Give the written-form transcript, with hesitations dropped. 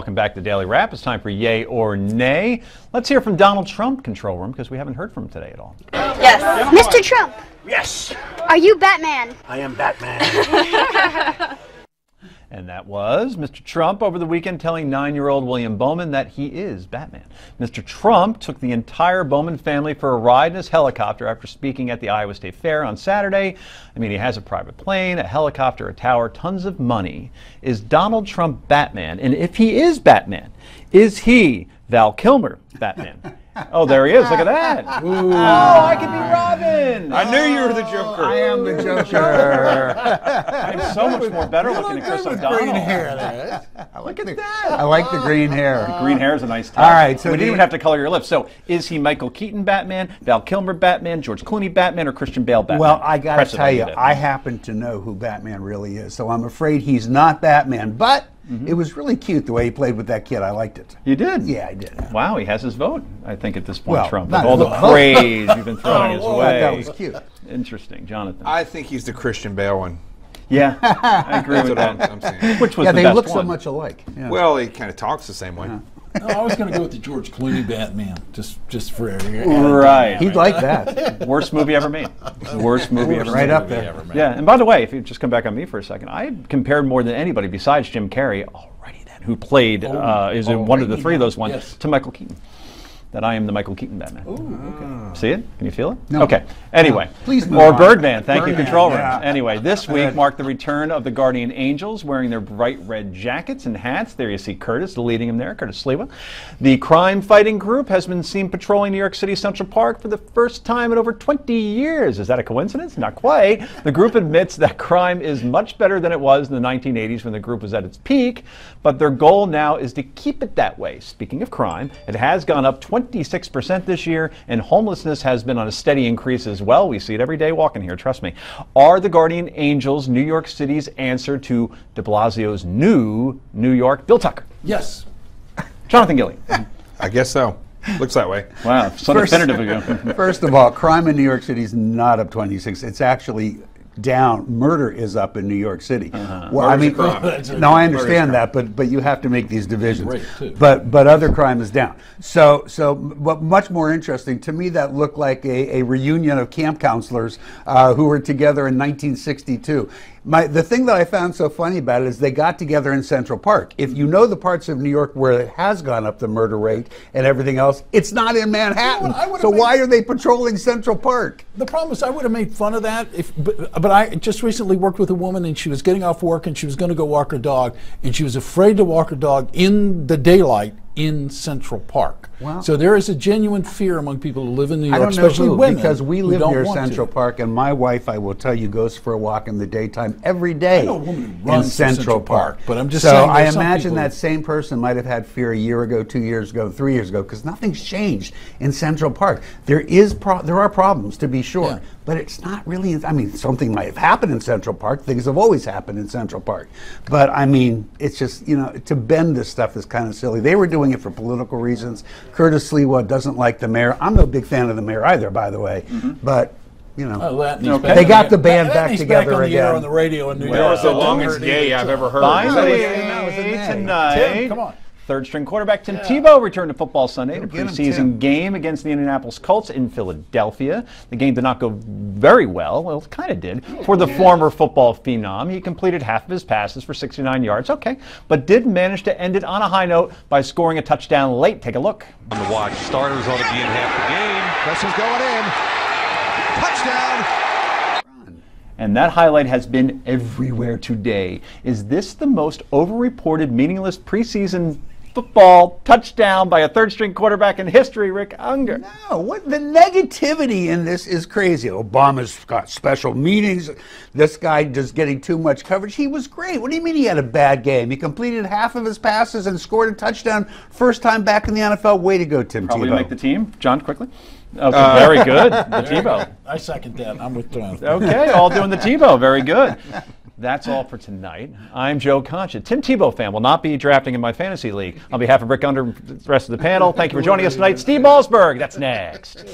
welcome back to Daily Wrap. It's time for Yay or Nay. Let's hear from Donald Trump, control room, because we haven't heard from him today at all. Yes. Mr. Trump. Yes. Are you Batman? I am Batman. And that was Mr. Trump over the weekend telling 9-year-old William Bowman that he is Batman. Mr. Trump took the entire Bowman family for a ride in his helicopter after speaking at the Iowa State Fair on Saturday. I mean, he has a private plane, a helicopter, a tower, tons of money. Is Donald Trump Batman? And if he is Batman, is he Val Kilmer Batman? Oh, there he is. Look at that. Ooh. Oh, I could be Robin. I knew you were the Joker. I am the Joker. I'm so much more better looking than Chris O'Donnell. Green hair there. Look at that. I like the green hair. The green hair is a nice touch. All right. So we didn't even have to color your lips. So is he Michael Keaton Batman, Val Kilmer Batman, George Clooney Batman, or Christian Bale Batman? Well, I got to tell you, Batman. I happen to know who Batman really is. So I'm afraid he's not Batman. But it was really cute the way he played with that kid. I liked it. You did? Yeah, I did. Wow, he has his vote, I think, at this point, Well, Trump. With not all the his vote. praise you've been throwing his way. That was cute. Interesting. Jonathan. I think he's the Christian Bale one. Yeah, I agree That's with what that. I'm saying. Which was Yeah, the they best look one. so much alike. Yeah. Well, he kind of talks the same way. No, I was going to go with the George Clooney Batman, just for Right. He'd like that. Worst movie ever made. Worst movie ever Right made. up there. Yeah, and by the way, if you just come back on me for a second, I compared more than anybody besides Jim Carrey, already then, who played, is in one of the three of those ones, yes. to Michael Keaton. That I am the Michael Keaton Batman. Okay. See it? Can you feel it? No. Okay. Anyway. No. Please move Or on. Birdman. Thank you, Birdman, control room. yeah. Anyway, this week marked the return of the Guardian Angels wearing their bright red jackets and hats. There you see Curtis leading them there, Curtis Sliwa. The crime-fighting group has been seen patrolling New York City Central Park for the first time in over 20 years. Is that a coincidence? Not quite. The group admits that crime is much better than it was in the 1980s when the group was at its peak, but their goal now is to keep it that way. Speaking of crime, it has gone up 26% this year, and homelessness has been on a steady increase as well. We see it every day walking here, trust me. Are the Guardian Angels New York City's answer to de Blasio's new New York? Bill Tucker. Yes. Jonathan Gilliam. I guess so. Looks that way. Wow, so definitive ago. First of all, crime in New York City is not up 26. It's actually down. Murder is up in New York City. Well, I mean, no, I understand that, but you have to make these divisions. Rape, too. But other crime is down. So but much more interesting to me, that looked like a reunion of camp counselors who were together in 1962. The thing that I found so funny about it is they got together in Central Park. If you know the parts of New York where it has gone up, the murder rate and everything else, it's not in Manhattan. So why are they patrolling Central Park? The problem is I would have made fun of that, but I just recently worked with a woman and she was getting off work and she was going to go walk her dog and she was afraid to walk her dog in the daylight in Central Park. Wow. So there is a genuine fear among people who live in New York, I don't know especially who, women, because we who live don't near want Central to. Park, and my wife, I will tell you, goes for a walk in the daytime every day I know a woman who in runs for Central Park. But I'm just so saying I there's some imagine people that same person might have had fear a year ago, 2 years ago, 3 years ago, because nothing's changed in Central Park. There are problems, to be sure, Yeah. but it's not really. I mean, something might have happened in Central Park. Things have always happened in Central Park, but I mean, it's just, to bend this stuff is kind of silly. They were doing it for political reasons. Curtis Sliwa doesn't like the mayor. I'm no big fan of the mayor either, by the way, but. They got the band back together back on the again. air on the radio in New York. That was the longest yay I've ever heard. Finally, That was a nay. tonight, Tim, come on. third-string quarterback Tim Tebow returned to football Sunday in a Get him, preseason Tim. game against the Indianapolis Colts in Philadelphia. The game did not go very well. Well, it kind of did for the former football phenom. He completed half of his passes for 69 yards, okay, but did manage to end it on a high note by scoring a touchdown late. Take a look. On the watch, starters ought to be in half the game. Pressure's going in. Touchdown. And that highlight has been everywhere today. Is this the most overreported, meaningless preseason football touchdown by a third-string quarterback in history, Rick Unger? No, what the negativity in this is crazy. Obama's got special meetings. This guy just getting too much coverage. He was great. What do you mean he had a bad game? He completed half of his passes and scored a touchdown. First time back in the NFL. Way to go, Tim Probably Tebow. make the team. John, quickly. Okay, very good. The Tebow. I second that. I'm with John. Okay, all doing the Tebow. Very good. That's all for tonight. I'm Joe Concha. Tim Tebow fan will not be drafting in my fantasy league. On behalf of Rick Under and the rest of the panel, thank you for joining us tonight. Steve Malsberg, that's next.